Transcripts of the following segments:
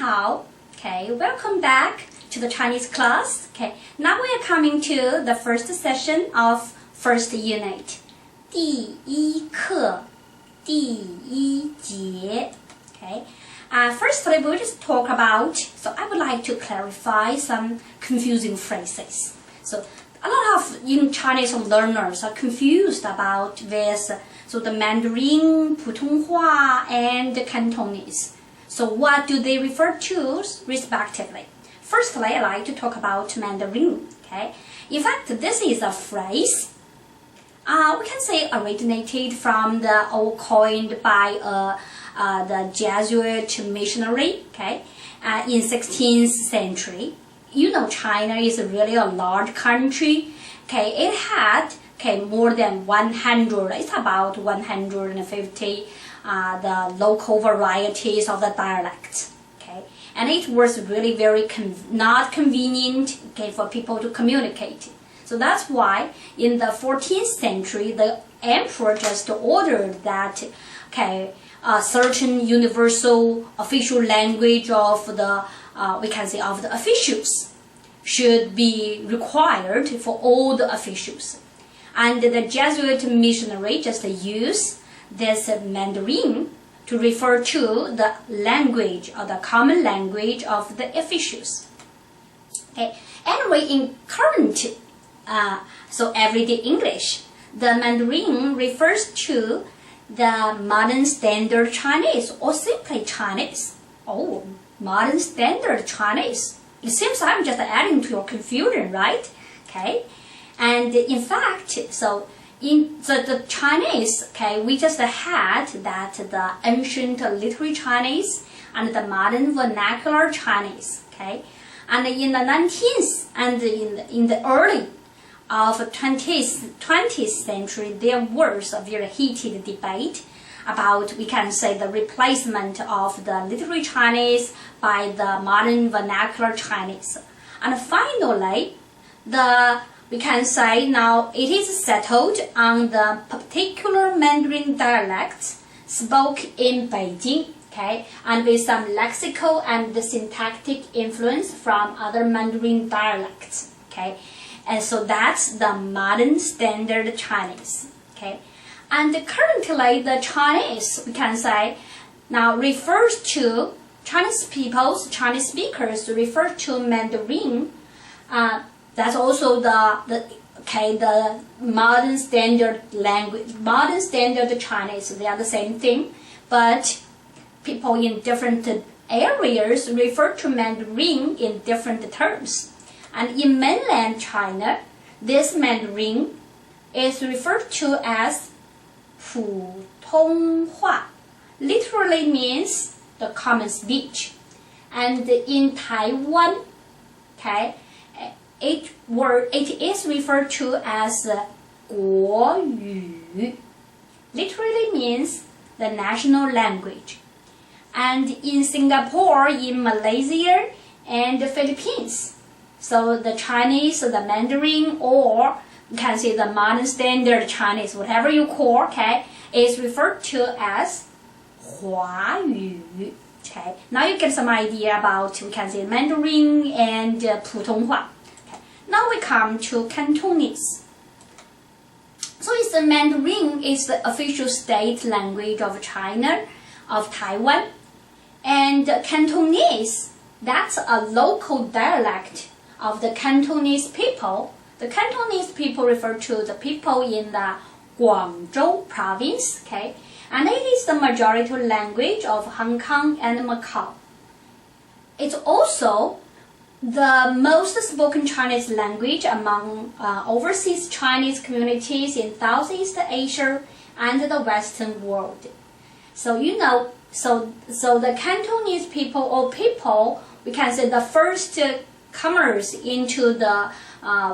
好. Okay, welcome back to the Chinese class. Okay, now we are coming to the first session of first unit. 第一课，第一节. Okay, firstly we'll just talk about, so I would like to clarify some confusing phrases. So a lot of Chinese learners are confused about this, so the Mandarin, 普通话, and Cantonese. So what do they refer to respectively? Firstly, I like to talk about Mandarin. Okay, in fact, this is a phrase. We can say originated from or coined by the Jesuit missionary. Okay, in 16th century. You know, China is really a large country. Okay, it had more than 100. It's about 150 the local varieties of the dialects. Okay, and it was really very not convenient for people to communicate. So that's why in the 14th century the emperor just ordered that a certain universal official language of the we can say of the officials should be required for all the officials, and the Jesuit missionary just used this Mandarin to refer to the language or the common language of the officials. Okay, anyway, in current so everyday English, the Mandarin refers to the modern standard Chinese or simply Chinese. Oh, modern standard Chinese. It seems I'm just adding to your confusion, right? Okay, and in fact, so in the Chinese, we just had that the ancient literary Chinese and the modern vernacular Chinese. Okay, and in the 19th and in the early of 20th century, there was a very heated debate about, we can say, the replacement of the literary Chinese by the modern vernacular Chinese. And finally, we can say now it is settled on the particular Mandarin dialects spoke in Beijing, and with some lexical and syntactic influence from other Mandarin dialects, and so that's the modern standard Chinese, And currently the Chinese, we can say, now refers to Chinese speakers refer to Mandarin. That's also the modern standard language, modern standard Chinese. They are the same thing, but people in different areas refer to Mandarin in different terms. And in mainland China, this Mandarin is referred to as 普通话, literally means the common speech. And in Taiwan, it is referred to as 国语, literally means the national language. And in Singapore, in Malaysia, and the Philippines, so the Chinese, the Mandarin, or you can say the modern standard Chinese, whatever you call, is referred to as 华语. Now you get some idea about, we can say, Mandarin and 普通话. Now we come to Cantonese. So it's the Mandarin is the official state language of China, of Taiwan, and Cantonese, that's a local dialect of the Cantonese people. The Cantonese people refer to the people in the Guangzhou province, and it is the majority language of Hong Kong and Macau. It's also the most spoken Chinese language among overseas Chinese communities in Southeast Asia and the Western world. So so the Cantonese people, or people, we can say the first comers into the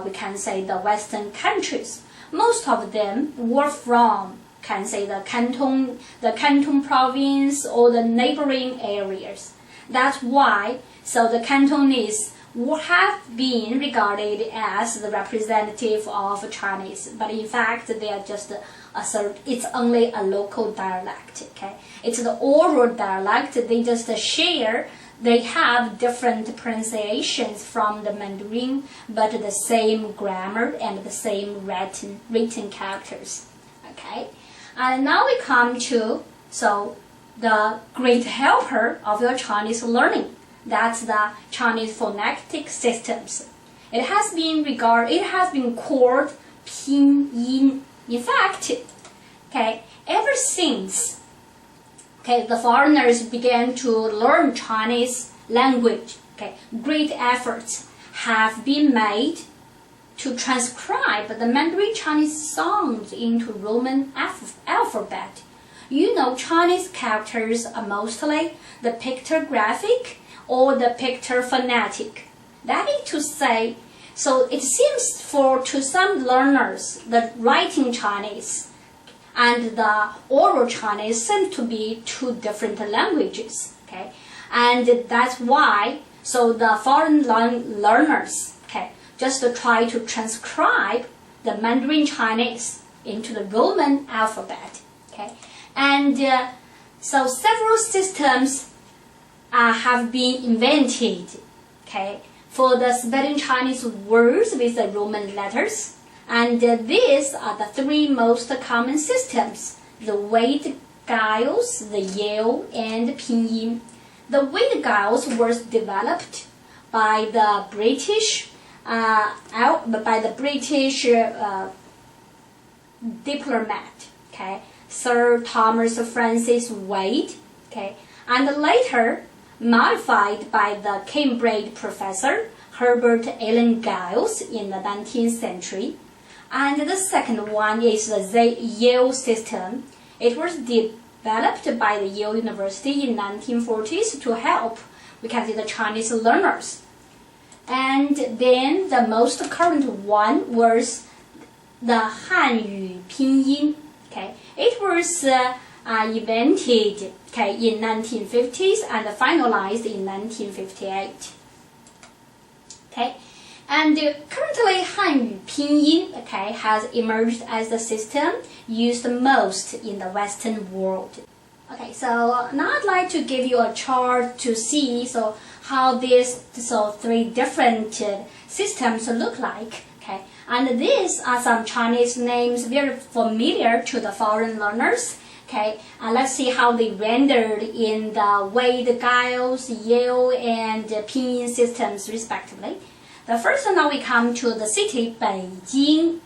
we can say the Western countries. Most of them were from, can say, the Canton province or the neighboring areas. That's why so the Cantonese have been regarded as the representative of Chinese, but in fact they are just it's only a local dialect. It's the oral dialect. They just share they have different pronunciations from the Mandarin, but the same grammar and the same written characters. Okay, and now we come to the great helper of your Chinese learning. That's the Chinese phonetic systems. It has been called Pinyin. In fact, okay, ever since the foreigners began to learn Chinese language, great efforts have been made to transcribe the Mandarin Chinese sounds into Roman alphabet. You know, Chinese characters are mostly the pictographic or the pictophonetic. That is to say, so it seems to some learners that writing Chinese and the oral Chinese seem to be two different languages. Okay, and that's why the foreign learners just to try to transcribe the Mandarin Chinese into the Roman alphabet. Okay, and so several systems have been invented. Okay, for the spelling Chinese words with the Roman letters. And these are the three most common systems: the Wade Giles, the Yale, and the Pinyin. The Wade Giles was developed by the British diplomat, Sir Thomas Francis Wade, and later modified by the Cambridge professor Herbert Allen Giles in the 19th century. And the second one is the Yale system. It was developed by the Yale University in 1940s to help, the Chinese learners. And then the most current one was the Hanyu Pinyin. It was invented in 1950s and finalized in 1958. And currently Hanyu Pinyin has emerged as the system used most in the Western world. So now I'd like to give you a chart to see how these three different systems look like. And these are some Chinese names very familiar to the foreign learners. And let's see how they rendered in the Wade Giles, Yale, and Pinyin systems respectively. The first now we come to the city Beijing.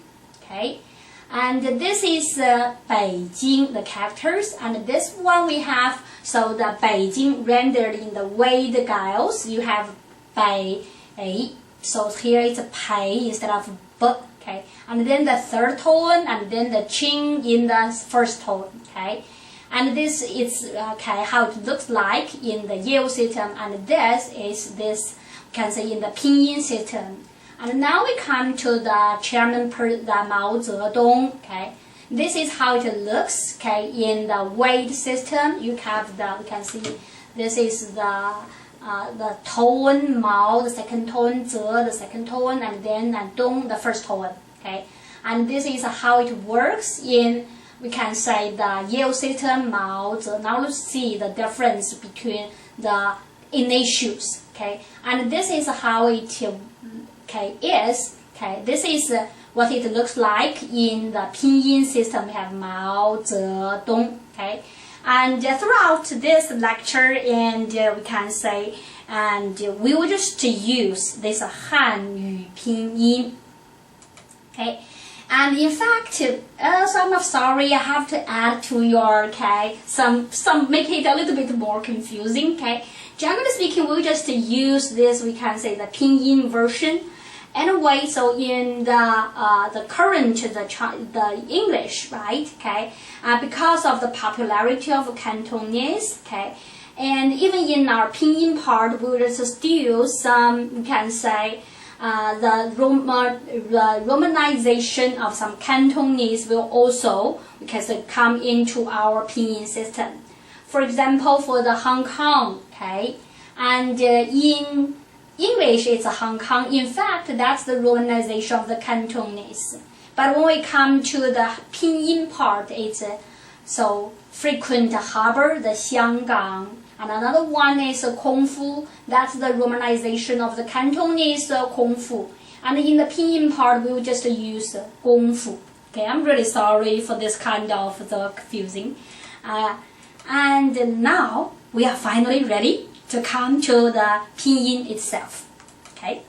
And this is Beijing, the characters, and this one we have the Beijing rendered in the Wade Giles. You have Bei, so here it's a Pei instead of B. And then the third tone, and then the Qing in the first tone. And this is how it looks like in the Yale system, and this is in the Pinyin system. And now we come to the chairman Mao Zedong. This is how it looks. In the Wade system, you have this is the tone Mao, the second tone, Ze, the second tone, and then Dong, the first tone. And this is how it works in the Yale system, Mao Ze. Now let's see the difference between the initials. And this is how it is. This is what it looks like in the Pinyin system. We have Mao Zedong. And throughout this lecture, and we will just use this Hanyu Pinyin. And in fact, so I'm sorry, I have to add to your some make it a little bit more confusing. Generally speaking, we'll just use this, the Pinyin version. Anyway, so in the current the English, right? Because of the popularity of Cantonese, and even in our Pinyin part, we will just still some the romanization of some Cantonese will also come into our Pinyin system. For example, for the Hong Kong, and in English it's Hong Kong. In fact, that's the romanization of the Cantonese. But when we come to the Pinyin part, it's frequent harbor, the Xianggang, And another one is Kung Fu. That's the romanization of the Cantonese Kung Fu. And in the pinyin part, we will just use Gong Fu. Okay, I'm really sorry for this kind of the confusing. And now we are finally ready to come to the pinyin itself. Okay.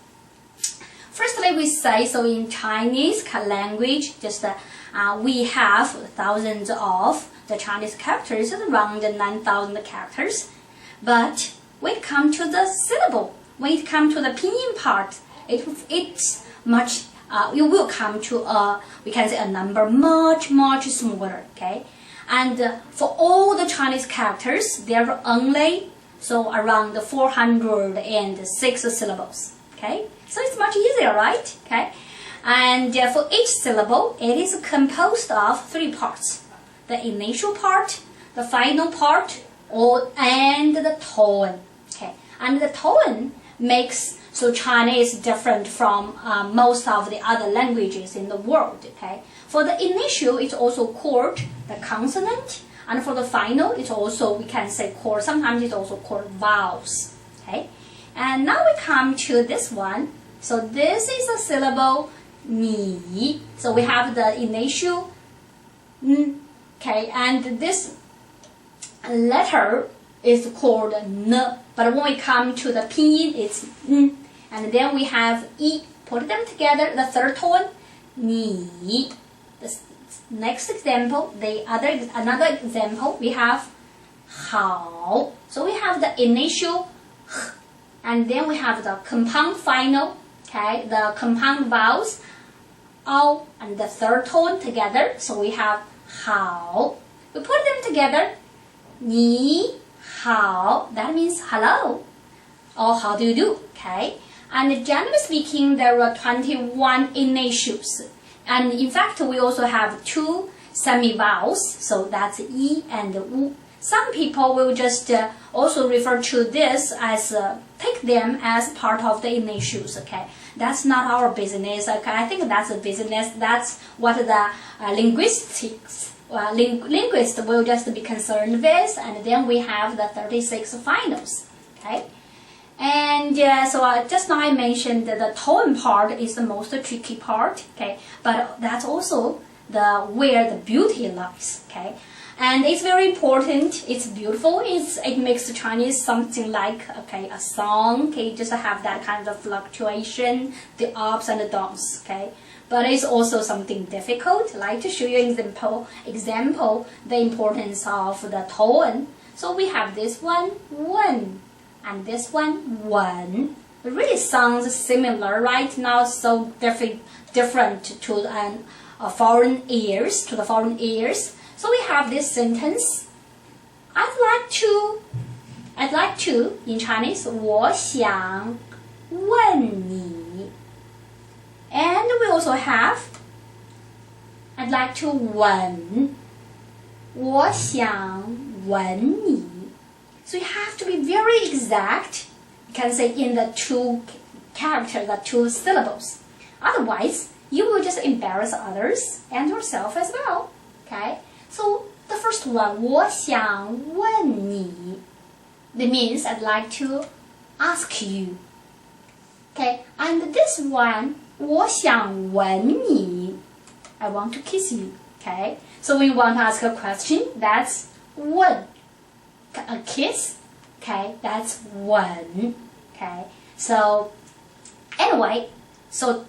Firstly, we say, so in Chinese language, just we have thousands of the Chinese characters, around 9,000 characters. But when it comes to the syllable, when it comes to the pinyin part, it's much, you will come to we can say a number much smaller, okay? And for all the Chinese characters, there are only, so around 406 syllables, okay? So it's much easier, right? Okay? And for each syllable, it is composed of 3 parts. The initial part, the final part, and the tone. Okay, and the tone makes so Chinese different from most of the other languages in the world. Okay, for the initial, it's also called the consonant, and for the final, it's also, we can say, called, sometimes it's also called vowels. Okay, and now we come to this one. So this is a syllable ni. So we have the initial n. Okay, and this letter is called n, but when we come to the pinyin, it's n, and then we have i. Put them together, the third tone, ni. The next example, another example, we have hao. So we have the initial h, and then we have the compound final, okay, the compound vowels, ao, and the third tone together. So we have hao. We put them together, ni hao. That means hello, or how do you do? Okay. And generally speaking, there are 21 initials, and in fact, we also have 2 semi-vowels. So that's i and u. Some people will just also refer to this as take them as part of the initials. Okay, that's not our business. Okay, I think that's a business. That's what the linguists will just be concerned with. And then we have the 36 finals. Okay, and so just now I mentioned that the tone part is the most tricky part. Okay, but that's also where the beauty lies. Okay. And it's very important, it's beautiful, it makes the Chinese something like, okay, a song, okay, just have that kind of fluctuation, the ups and the downs, okay. But it's also something difficult. I'd like to show you an example, the importance of the tone. So we have this one, wen, and this one, wen. It really sounds similar right now, so different to foreign ears, So we have this sentence. I'd like to in Chinese, 我想问你. And we also have, I'd like to 问, 我想问你. So you have to be very exact. You can say in the 2 characters, the 2 syllables. Otherwise, you will just embarrass others and yourself as well. Okay? So the first one, 我想问你, that means I'd like to ask you. Okay, and this one, 我想吻你, I want to kiss you. Okay, so when you want to ask a question, that's 问. A kiss, okay, that's 吻. Okay, so anyway, so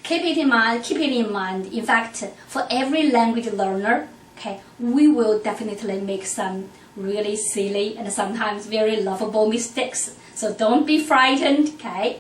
keep it in mind. In fact, for every language learner, okay, we will definitely make some really silly and sometimes very lovable mistakes. So don't be frightened, okay?